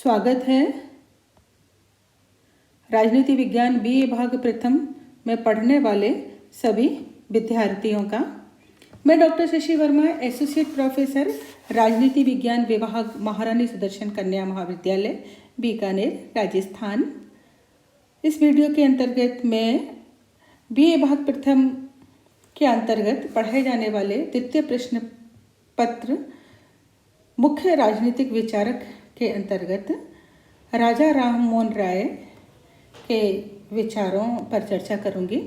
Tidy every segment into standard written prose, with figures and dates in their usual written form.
स्वागत है राजनीति विज्ञान बीए भाग प्रथम में पढ़ने वाले सभी विद्यार्थियों का। मैं doctor Shashi Verma, associate professor, राजनीति विज्ञान विभाग, महारानी सुदर्शन कन्या महाविद्यालय, बीकानेर, राजस्थान। इस वीडियो के अंतर्गत मैं बीए भाग प्रथम के अंतर्गत पढ़ाए जाने वाले द्वितीय प्रश्न पत्र मुख्य राजनीतिक विचारक के अंतर्गत राजा राम मोहन राय के विचारों पर चर्चा करूंगी।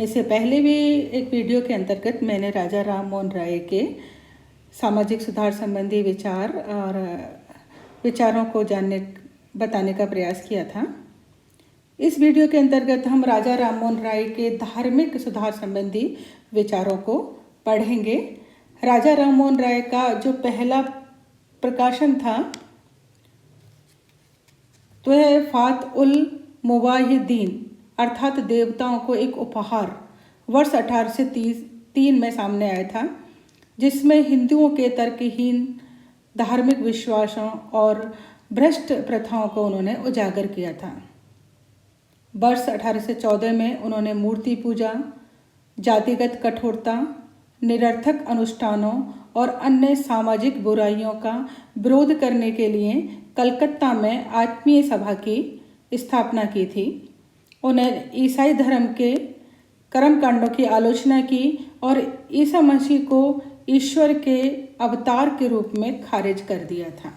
इससे पहले भी एक वीडियो के अंतर्गत मैंने राजा राम मोहन राय के सामाजिक सुधार संबंधी विचार और विचारों को बताने का प्रयास किया था। इस वीडियो के अंतर्गत हम राजा राम मोहन राय के धार्मिक सुधार संबंधी विचारों को पढ़ेंगे। राजा राम मोहन राय का जो पहला प्रकाशन था तो है फात उल मुवाहिदीन अर्थात देवताओं को एक उपहार, वर्ष 1803 में सामने आया था, जिसमें हिंदुओं के तर्कहीन धार्मिक विश्वासों और भ्रष्ट प्रथाओं को उन्होंने उजागर किया था। वर्ष 1814 में उन्होंने मूर्ति पूजा, जातिगत कठोरता, निरर्थक अनुष्ठानों और अन्य सामाजिक बुराइयों का विरोध करने के लिए कलकत्ता में आत्मीय सभा की स्थापना की थी। उन्हें ईसाई धर्म के कर्मकांडों की आलोचना की और ईसा मसीह को ईश्वर के अवतार के रूप में खारिज कर दिया था।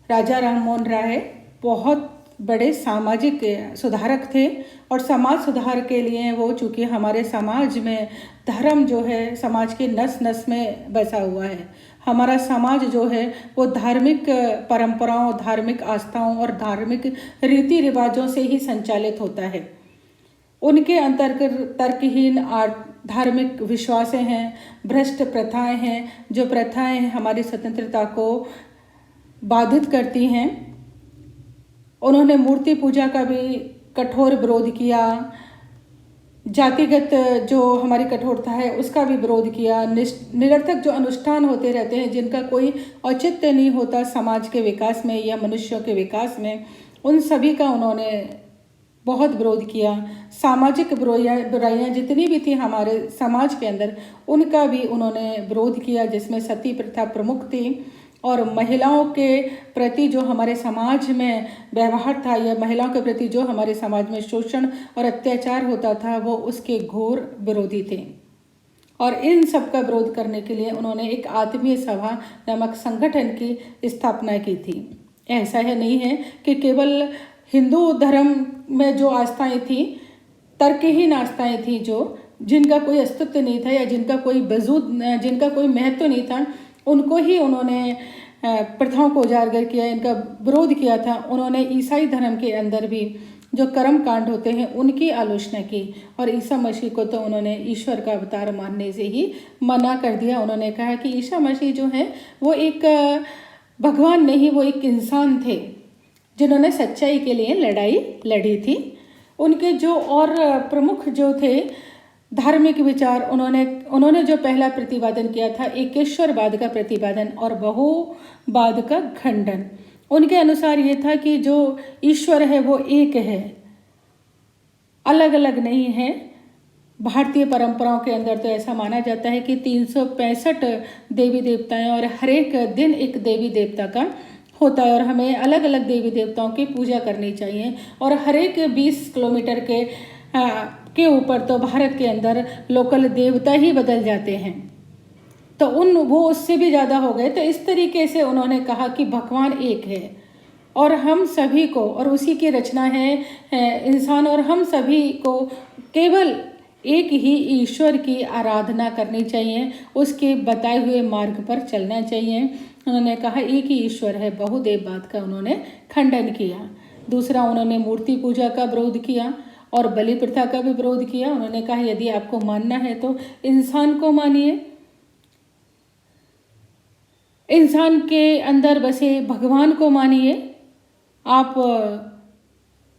राजा राम मोहन राय बहुत बड़े सामाजिक सुधारक थे और समाज सुधार के लिए वो, चूँकि हमारे समाज में धर्म जो है समाज के नस नस में बसा हुआ है, हमारा समाज जो है वो धार्मिक परंपराओं, धार्मिक आस्थाओं और धार्मिक रीति रिवाजों से ही संचालित होता है। उनके अंतर्गत तर्कहीन धार्मिक विश्वासें हैं, भ्रष्ट प्रथाएं हैं, जो प्रथाएं हमारी स्वतंत्रता को बाधित करती हैं। उन्होंने मूर्ति पूजा का भी कठोर विरोध किया, जातिगत जो हमारी कठोरता है उसका भी विरोध किया। निरर्थक जो अनुष्ठान होते रहते हैं जिनका कोई औचित्य नहीं होता समाज के विकास में या मनुष्यों के विकास में, उन सभी का उन्होंने बहुत विरोध किया। सामाजिक बुराइयां जितनी भी थी हमारे समाज के अंदर, उनका भी उन्होंने विरोध किया, जिसमें सती प्रथा प्रमुख थी। और महिलाओं के प्रति जो हमारे समाज में व्यवहार था या महिलाओं के प्रति जो हमारे समाज में शोषण और अत्याचार होता था, वो उसके घोर विरोधी थे। और इन सब का विरोध करने के लिए उन्होंने एक आत्मीय सभा नामक संगठन की स्थापना की थी। ऐसा है नहीं है कि केवल हिंदू धर्म में जो आस्थाएं थी, तर्कहीन आस्थाएं थी, जो जिनका कोई अस्तित्व नहीं था या जिनका कोई महत्व नहीं था, उनको ही उन्होंने प्रथाओं को उजागर किया, इनका विरोध किया था। उन्होंने ईसाई धर्म के अंदर भी जो कर्म कांड होते हैं उनकी आलोचना की और ईसा मसीह को तो उन्होंने ईश्वर का अवतार मानने से ही मना कर दिया। उन्होंने कहा कि ईसा मसीह जो है वो एक भगवान नहीं, वो एक इंसान थे जिन्होंने सच्चाई के लिए लड़ाई लड़ी थी। उनके जो और प्रमुख जो थे धार्मिक विचार, उन्होंने जो पहला प्रतिपादन किया था एकेश्वरवाद का प्रतिपादन और बहुवाद का खंडन। उनके अनुसार ये था कि जो ईश्वर है वो एक है, अलग अलग नहीं है। भारतीय परंपराओं के अंदर तो ऐसा माना जाता है कि 365 देवी देवताएं और हर एक दिन एक देवी देवता का होता है और हमें अलग अलग देवी देवताओं की पूजा करनी चाहिए। और हर एक 20 किलोमीटर के ऊपर तो भारत के अंदर लोकल देवता ही बदल जाते हैं, तो वो उससे भी ज़्यादा हो गए। तो इस तरीके से उन्होंने कहा कि भगवान एक है और हम सभी को, और उसी की रचना है इंसान, और हम सभी को केवल एक ही ईश्वर की आराधना करनी चाहिए, उसके बताए हुए मार्ग पर चलना चाहिए। उन्होंने कहा एक ही ईश्वर है, बहुदेववाद का उन्होंने खंडन किया। दूसरा, उन्होंने मूर्ति पूजा का विरोध किया और बलि प्रथा का भी विरोध किया। उन्होंने कहा यदि आपको मानना है तो इंसान को मानिए, इंसान के अंदर बसे भगवान को मानिए। आप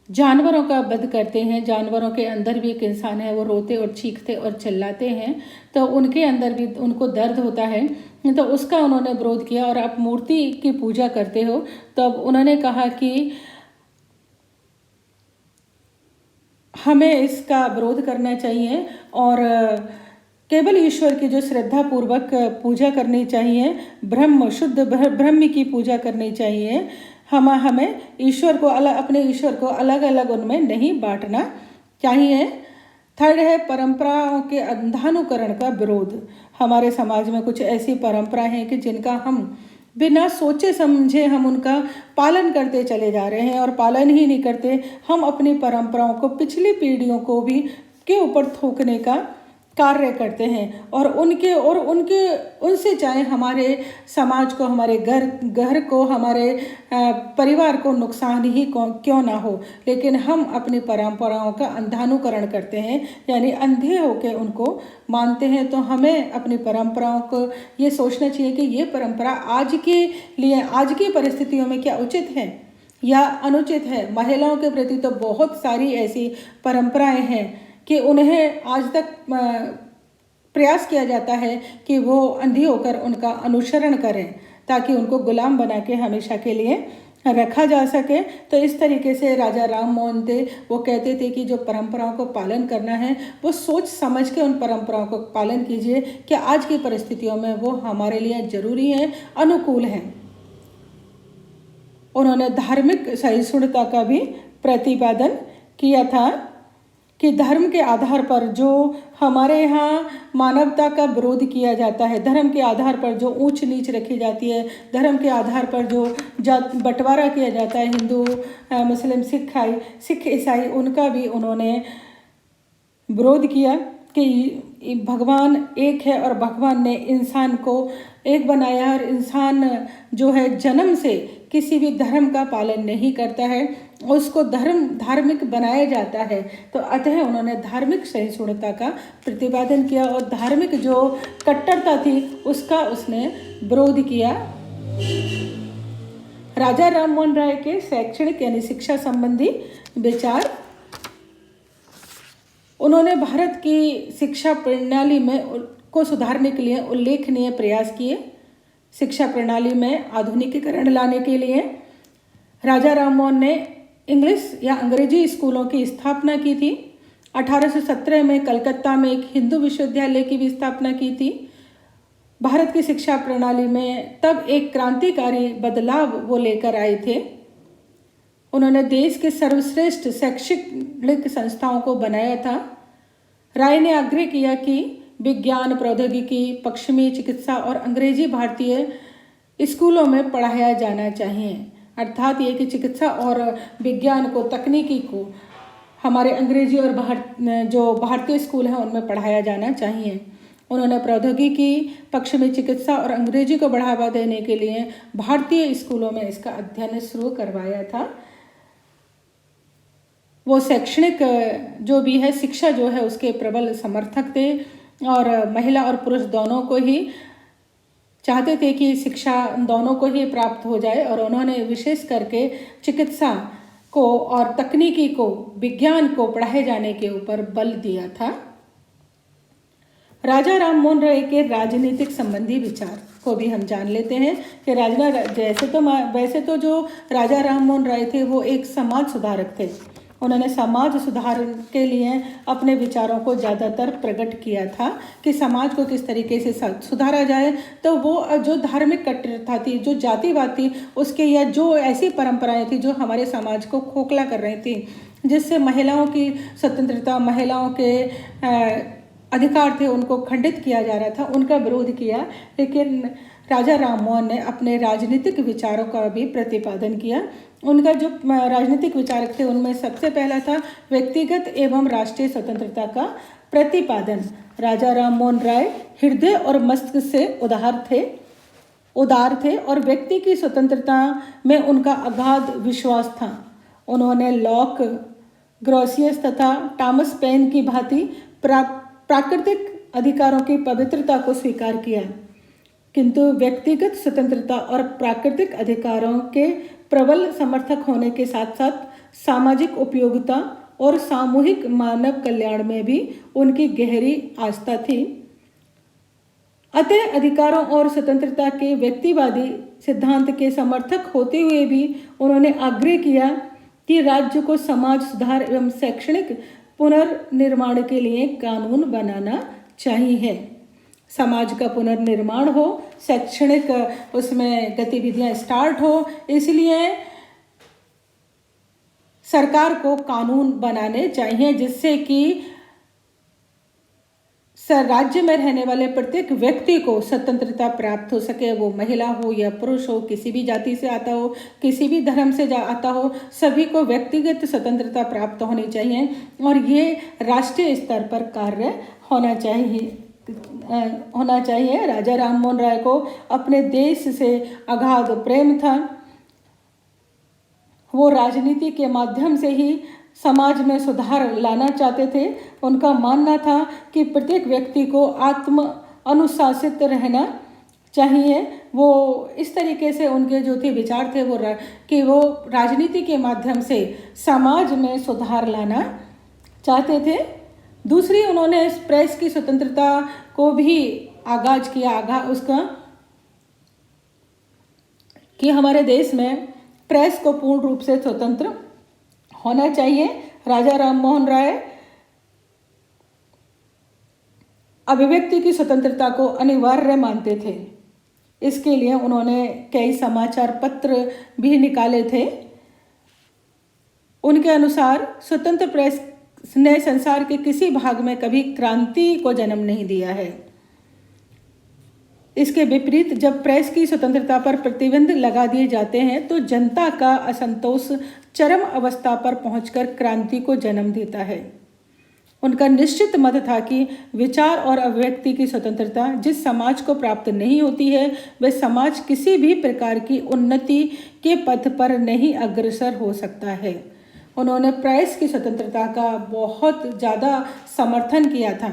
जानवरों का वध करते हैं। जानवरों के अंदर भी एक इंसान है, वो रोते और चीखते और चिल्लाते हैं, तो उनके अंदर भी उनको दर्द होता है, तो उसका उन्होंने विरोध किया। और आप मूर्ति की पूजा करते हो, तो अब उन्होंने कहा कि हमें इसका विरोध करना चाहिए और केवल ईश्वर की जो श्रद्धा पूर्वक पूजा करनी चाहिए, शुद्ध ब्रह्म की पूजा करनी चाहिए। हमें ईश्वर को अपने ईश्वर को अलग अलग उनमें नहीं बांटना चाहिए। थर्ड है परंपराओं के अंधानुकरण का विरोध। हमारे समाज में कुछ ऐसी परंपराएं हैं कि जिनका हम बिना सोचे समझे हम उनका पालन करते चले जा रहे हैं और पालन ही नहीं करते। हम अपनी परंपराओं को पिछली पीढ़ियों को भी के ऊपर थोपने का कार्य करते हैं और उनसे चाहे हमारे समाज को, हमारे घर को, हमारे परिवार को नुकसान ही क्यों ना हो, लेकिन हम अपनी परंपराओं का अंधानुकरण करते हैं, यानी अंधे होकर उनको मानते हैं। तो हमें अपनी परंपराओं को ये सोचना चाहिए कि ये परंपरा आज के लिए, आज की परिस्थितियों में क्या उचित है या अनुचित है। महिलाओं के प्रति तो बहुत सारी ऐसी परंपराएं हैं कि उन्हें आज तक प्रयास किया जाता है कि वो अंधी होकर उनका अनुसरण करें, ताकि उनको गुलाम बना के हमेशा के लिए रखा जा सके। तो इस तरीके से राजा राम मोहन थे, वो कहते थे कि जो परंपराओं को पालन करना है वो सोच समझ के उन परंपराओं को पालन कीजिए कि आज की परिस्थितियों में वो हमारे लिए जरूरी है, अनुकूल हैं। उन्होंने धार्मिक सहिष्णुता का भी प्रतिपादन किया था कि धर्म के आधार पर जो हमारे यहाँ मानवता का विरोध किया जाता है, धर्म के आधार पर जो ऊंच नीच रखी जाती है, धर्म के आधार पर जो बंटवारा किया जाता है, हिंदू मुस्लिम सिख ईसाई, उनका भी उन्होंने विरोध किया कि भगवान एक है और भगवान ने इंसान को एक बनाया और इंसान जो है जन्म से किसी भी धर्म का पालन नहीं करता है, उसको धार्मिक बनाया जाता है। तो अतः उन्होंने धार्मिक सहिष्णुता का प्रतिपादन किया और धार्मिक जो कट्टरता थी उसका उसने विरोध किया। राजा राम मोहन राय के शैक्षणिक यानी शिक्षा संबंधी विचार, उन्होंने भारत की शिक्षा प्रणाली में को सुधारने के लिए उल्लेखनीय प्रयास किए। शिक्षा प्रणाली में आधुनिकीकरण लाने के लिए राजा राम मोहन ने इंग्लिश या अंग्रेजी स्कूलों की स्थापना की थी। 1817 में कलकत्ता में एक हिंदू विश्वविद्यालय की भी स्थापना की थी। भारत की शिक्षा प्रणाली में तब एक क्रांतिकारी बदलाव वो लेकर आए थे। उन्होंने देश के सर्वश्रेष्ठ शैक्षणिक संस्थाओं को बनाया था। राय ने आग्रह किया कि विज्ञान, प्रौद्योगिकी, पश्चिमी चिकित्सा और अंग्रेजी भारतीय स्कूलों में पढ़ाया जाना चाहिए। अर्थात ये कि चिकित्सा और विज्ञान को, तकनीकी को हमारे अंग्रेजी और जो भारतीय स्कूल हैं उनमें पढ़ाया जाना चाहिए। उन्होंने प्रौद्योगिकी, पश्चिमी चिकित्सा और अंग्रेजी को बढ़ावा देने के लिए भारतीय स्कूलों में इसका अध्ययन शुरू करवाया था। वो शैक्षणिक जो भी है, शिक्षा जो है, उसके प्रबल समर्थक थे और महिला और पुरुष दोनों को ही चाहते थे कि शिक्षा दोनों को ही प्राप्त हो जाए। और उन्होंने विशेष करके चिकित्सा को और तकनीकी को, विज्ञान को पढ़ाए जाने के ऊपर बल दिया था। राजा राम मोहन राय के राजनीतिक संबंधी विचार को भी हम जान लेते हैं कि वैसे तो जो राजा राम मोहन राय थे वो एक समाज सुधारक थे। उन्होंने समाज सुधार के लिए अपने विचारों को ज़्यादातर प्रकट किया था कि समाज को किस तरीके से सुधारा जाए। तो वो जो धार्मिक कट्टरता थी, जो जातिवाद थी, उसके या जो ऐसी परंपराएं थी जो हमारे समाज को खोखला कर रही थी, जिससे महिलाओं की स्वतंत्रता, महिलाओं के अधिकार थे, उनको खंडित किया जा रहा था, उनका विरोध किया। लेकिन राजा राम मोहन ने अपने राजनीतिक विचारों का भी प्रतिपादन किया। उनका जो राजनीतिक विचारक थे उनमें सबसे पहला था व्यक्तिगत एवं राष्ट्रीय स्वतंत्रता का प्रतिपादन। राजा राम मोहन राय हृदय और मस्तिष्क से उदार थे और व्यक्ति की स्वतंत्रता में उनका अगाध विश्वास था। उन्होंने लॉक, ग्रोसियस तथा टॉमस पेन की भांति प्राकृतिक अधिकारों की पवित्रता को स्वीकार किया, किंतु व्यक्तिगत स्वतंत्रता और प्राकृतिक अधिकारों के प्रबल समर्थक होने के साथ साथ सामाजिक उपयोगिता और सामूहिक मानव कल्याण में भी उनकी गहरी आस्था थी। अतः अधिकारों और स्वतंत्रता के व्यक्तिवादी सिद्धांत के समर्थक होते हुए भी उन्होंने आग्रह किया कि राज्य को समाज सुधार एवं शैक्षणिक पुनर्निर्माण के लिए कानून बनाना चाहिए। समाज का पुनर्निर्माण हो, शैक्षणिक उसमें गतिविधियां स्टार्ट हो, इसलिए सरकार को कानून बनाने चाहिए जिससे कि राज्य में रहने वाले प्रत्येक व्यक्ति को स्वतंत्रता प्राप्त हो सके। वो महिला हो या पुरुष हो, किसी भी जाति से आता हो, किसी भी धर्म से आता हो, सभी को व्यक्तिगत स्वतंत्रता प्राप्त होनी चाहिए और ये राष्ट्रीय स्तर पर कार्य होना चाहिए। राजा राम मोहन राय को अपने देश से अगाध प्रेम था। वो राजनीति के माध्यम से ही समाज में सुधार लाना चाहते थे। उनका मानना था कि प्रत्येक व्यक्ति को आत्म अनुशासित रहना चाहिए। वो इस तरीके से उनके जो थे विचार थे वो राजनीति के माध्यम से समाज में सुधार लाना चाहते थे। दूसरी, उन्होंने प्रेस की स्वतंत्रता को भी आगाज किया उसका कि हमारे देश में प्रेस को पूर्ण रूप से स्वतंत्र होना चाहिए। राजा राम मोहन राय अभिव्यक्ति की स्वतंत्रता को अनिवार्य मानते थे। इसके लिए उन्होंने कई समाचार पत्र भी निकाले थे। उनके अनुसार स्वतंत्र प्रेस ने संसार के किसी भाग में कभी क्रांति को जन्म नहीं दिया है। इसके विपरीत जब प्रेस की स्वतंत्रता पर प्रतिबंध लगा दिए जाते हैं तो जनता का असंतोष चरम अवस्था पर पहुंचकर क्रांति को जन्म देता है। उनका निश्चित मत था कि विचार और अभिव्यक्ति की स्वतंत्रता जिस समाज को प्राप्त नहीं होती है वह समाज किसी भी प्रकार की उन्नति के पथ पर नहीं अग्रसर हो सकता है। उन्होंने प्रेस की स्वतंत्रता का बहुत ज़्यादा समर्थन किया था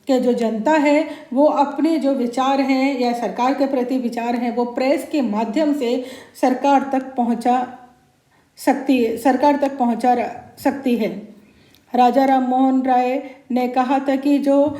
कि जो जनता है वो अपने जो विचार हैं या सरकार के प्रति विचार हैं वो प्रेस के माध्यम से सरकार तक पहुंचा सकती है। राजा राम मोहन राय ने कहा था कि जो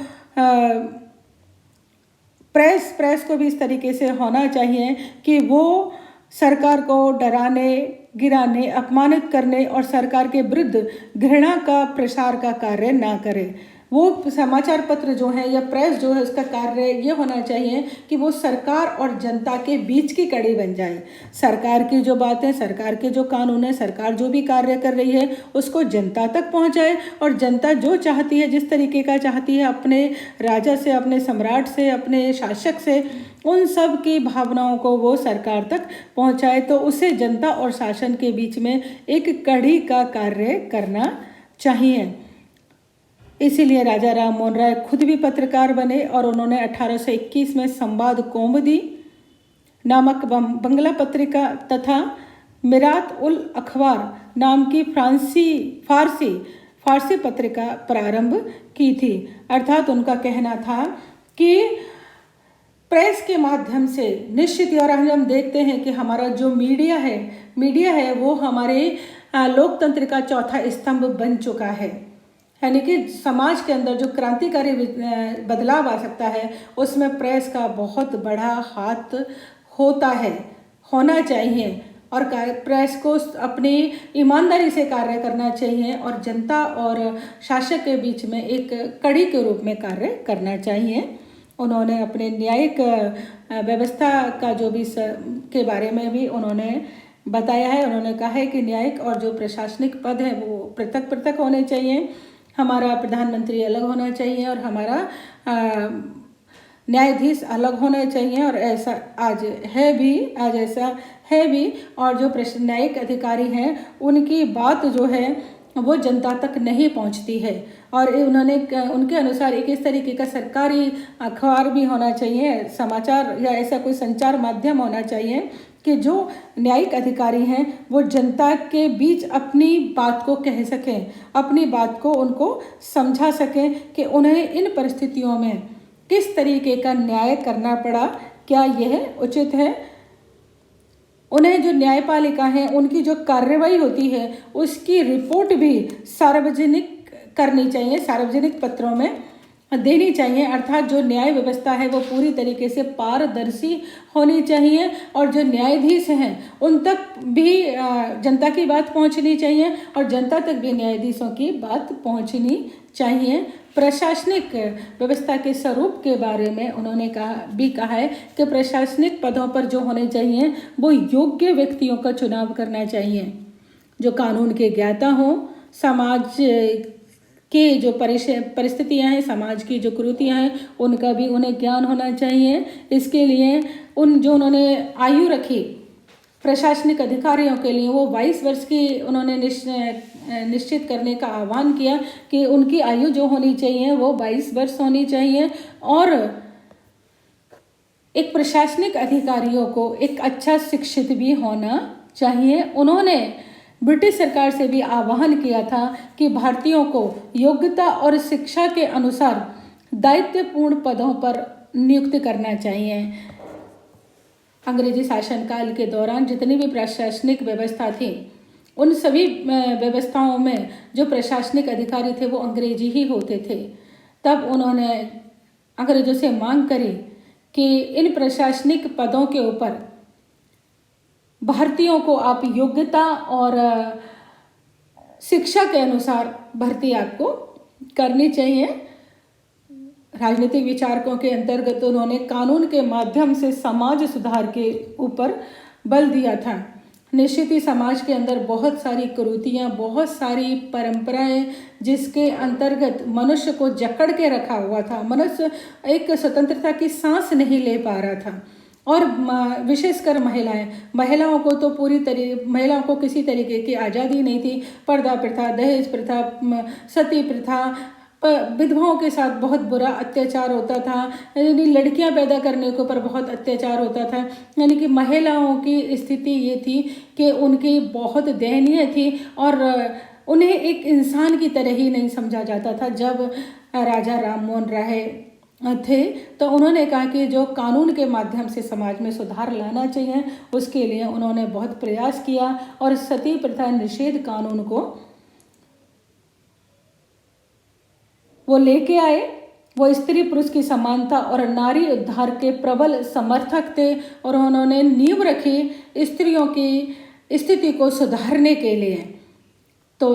प्रेस को भी इस तरीके से होना चाहिए कि वो सरकार को डराने, गिराने, अपमानित करने और सरकार के विरुद्ध घृणा का प्रसार का कार्य ना करे। वो समाचार पत्र जो है या प्रेस जो है उसका कार्य ये होना चाहिए कि वो सरकार और जनता के बीच की कड़ी बन जाए। सरकार की जो बातें, सरकार के जो कानून है, सरकार जो भी कार्य कर रही है उसको जनता तक पहुंचाए और जनता जो चाहती है, जिस तरीके का चाहती है अपने राजा से, अपने सम्राट से, अपने शासक से, उन सब की भावनाओं को वो सरकार तक पहुंचाए। तो उसे जनता और शासन के बीच में एक कड़ी का कार्य करना चाहिए। इसीलिए राजा राम मोहन राय खुद भी पत्रकार बने और उन्होंने 1821 में संवाद कौमुदी नामक बंगला पत्रिका तथा मिरात उल अखबार नाम की फारसी पत्रिका प्रारंभ की थी। अर्थात उनका कहना था कि प्रेस के माध्यम से निश्चित, और हम देखते हैं कि हमारा जो मीडिया है वो हमारे लोकतंत्र का चौथा स्तंभ बन चुका है। यानी कि समाज के अंदर जो क्रांतिकारी बदलाव आ सकता है उसमें प्रेस का बहुत बड़ा हाथ होना चाहिए और प्रेस को अपनी ईमानदारी से कार्य करना चाहिए और जनता और शासक के बीच में एक कड़ी के रूप में कार्य करना चाहिए। उन्होंने अपने न्यायिक व्यवस्था का जो भी के बारे में भी उन्होंने बताया है। उन्होंने कहा है कि न्यायिक और जो प्रशासनिक पद है वो पृथक पृथक होने चाहिए। हमारा प्रधानमंत्री अलग होना चाहिए और हमारा न्यायाधीश अलग होना चाहिए और ऐसा आज ऐसा है भी। और जो न्यायिक अधिकारी हैं उनकी बात जो है वो जनता तक नहीं पहुंचती है। और उनके अनुसार एक इस तरीके का सरकारी अखबार भी होना चाहिए, समाचार या ऐसा कोई संचार माध्यम होना चाहिए कि जो न्यायिक अधिकारी हैं वो जनता के बीच अपनी बात को कह सकें, अपनी बात को उनको समझा सकें कि उन्हें इन परिस्थितियों में किस तरीके का न्याय करना पड़ा, क्या यह उचित है। उन्हें जो न्यायपालिका है उनकी जो कार्रवाई होती है उसकी रिपोर्ट भी सार्वजनिक करनी चाहिए, सार्वजनिक पत्रों में देनी चाहिए। अर्थात जो न्याय व्यवस्था है वो पूरी तरीके से पारदर्शी होनी चाहिए और जो न्यायाधीश हैं उन तक भी जनता की बात पहुंचनी चाहिए और जनता तक भी न्यायाधीशों की बात पहुंचनी चाहिए। प्रशासनिक व्यवस्था के स्वरूप के बारे में उन्होंने कहा है कि प्रशासनिक पदों पर जो होने चाहिए वो योग्य व्यक्तियों का चुनाव करना चाहिए, जो कानून के ज्ञाता हों, समाज के जो परिस्थितियाँ हैं, समाज की जो कुरीतियाँ हैं उनका भी उन्हें ज्ञान होना चाहिए। इसके लिए उन्होंने आयु रखी प्रशासनिक अधिकारियों के लिए वो 22 वर्ष की उन्होंने निश्चित करने का आह्वान किया कि उनकी आयु जो होनी चाहिए वो 22 वर्ष होनी चाहिए और एक प्रशासनिक अधिकारियों को एक अच्छा शिक्षित भी होना चाहिए। उन्होंने ब्रिटिश सरकार से भी आह्वान किया था कि भारतीयों को योग्यता और शिक्षा के अनुसार दायित्वपूर्ण पदों पर नियुक्त करना चाहिए। अंग्रेजी शासनकाल के दौरान जितनी भी प्रशासनिक व्यवस्था थी उन सभी व्यवस्थाओं में जो प्रशासनिक अधिकारी थे वो अंग्रेजी ही होते थे। तब उन्होंने अंग्रेजों से मांग करी कि इन प्रशासनिक पदों के ऊपर भारतीयों को आप योग्यता और शिक्षा के अनुसार भर्ती आपको करनी चाहिए। राजनीतिक विचारकों के अंतर्गत उन्होंने कानून के माध्यम से समाज सुधार के ऊपर बल दिया था। निश्चित ही समाज के अंदर बहुत सारी कुरीतियाँ, बहुत सारी परंपराएं जिसके अंतर्गत मनुष्य को जकड़ के रखा हुआ था, मनुष्य एक स्वतंत्रता की सांस नहीं ले पा रहा था। और विशेषकर महिलाओं को तो महिलाओं को किसी तरीके की आज़ादी नहीं थी। पर्दा प्रथा, दहेज प्रथा, सती प्रथा, विधवाओं के साथ बहुत बुरा अत्याचार होता था, यानी लड़कियां पैदा करने के ऊपर बहुत अत्याचार होता था। यानी कि महिलाओं की स्थिति ये थी कि उनकी बहुत दयनीय थी और उन्हें एक इंसान की तरह ही नहीं समझा जाता था। जब राजा राम मोहन राय थे तो उन्होंने कहा कि जो कानून के माध्यम से समाज में सुधार लाना चाहिए उसके लिए उन्होंने बहुत प्रयास किया और सती प्रथा निषेध कानून को वो लेके आए। वो स्त्री पुरुष की समानता और नारी उद्धार के प्रबल समर्थक थे और उन्होंने नींव रखी स्त्रियों की स्थिति को सुधारने के लिए। तो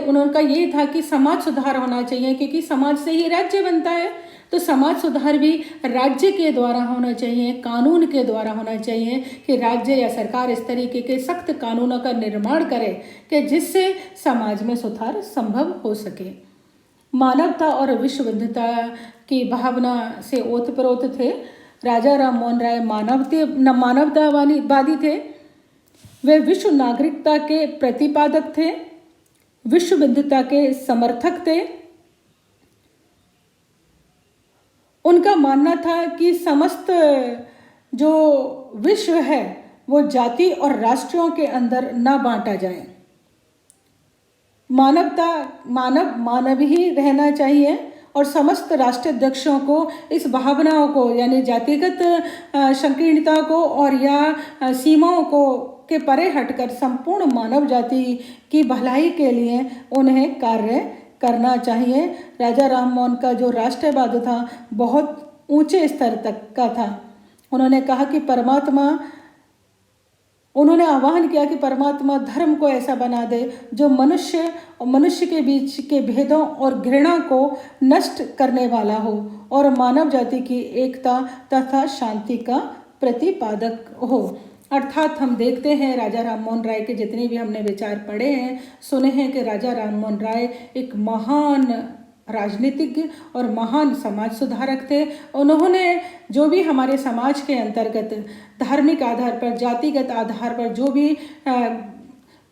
उनका ये था कि समाज सुधार होना चाहिए, क्योंकि समाज से ही राज्य बनता है। तो समाज सुधार भी राज्य के द्वारा होना चाहिए, कानून के द्वारा होना चाहिए कि राज्य या सरकार इस तरीके के सख्त कानूनों का निर्माण करे कि जिससे समाज में सुधार संभव हो सके। मानवता और विश्वबंधुता की भावना से ओतप्रोत थे। राजा राम मोहन राय मानवतावादी थे। वे विश्व नागरिकता के प्रतिपादक थे, विश्वबंधुता के समर्थक थे। उनका मानना था कि समस्त जो विश्व है वो जाति और राष्ट्रों के अंदर ना बांटा जाए। मानव ही रहना चाहिए और समस्त राष्ट्राध्यक्षों को इस भावनाओं को, यानी जातिगत संकीर्णता को और या सीमाओं को के परे हटकर संपूर्ण मानव जाति की भलाई के लिए उन्हें कार्य करना चाहिए। राजा राम मोहन का जो राष्ट्रवाद था बहुत ऊंचे स्तर तक का था। उन्होंने कहा कि उन्होंने आह्वान किया कि परमात्मा धर्म को ऐसा बना दे जो मनुष्य और मनुष्य के बीच के भेदों और घृणा को नष्ट करने वाला हो और मानव जाति की एकता तथा शांति का प्रतिपादक हो। अर्थात हम देखते हैं राजा राम मोहन राय के जितने भी हमने विचार पढ़े हैं, सुने हैं कि राजा राम मोहन राय एक महान राजनीतिज्ञ और महान समाज सुधारक थे। उन्होंने जो भी हमारे समाज के अंतर्गत धार्मिक आधार पर, जातिगत आधार पर जो भी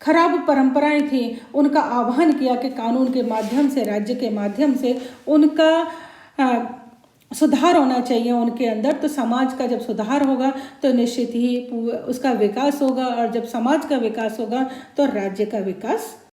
खराब परंपराएं थी उनका आह्वान किया कि कानून के माध्यम से, राज्य के माध्यम से उनका सुधार होना चाहिए उनके अंदर। तो समाज का जब सुधार होगा तो निश्चित ही उसका विकास होगा और जब समाज का विकास होगा तो राज्य का विकास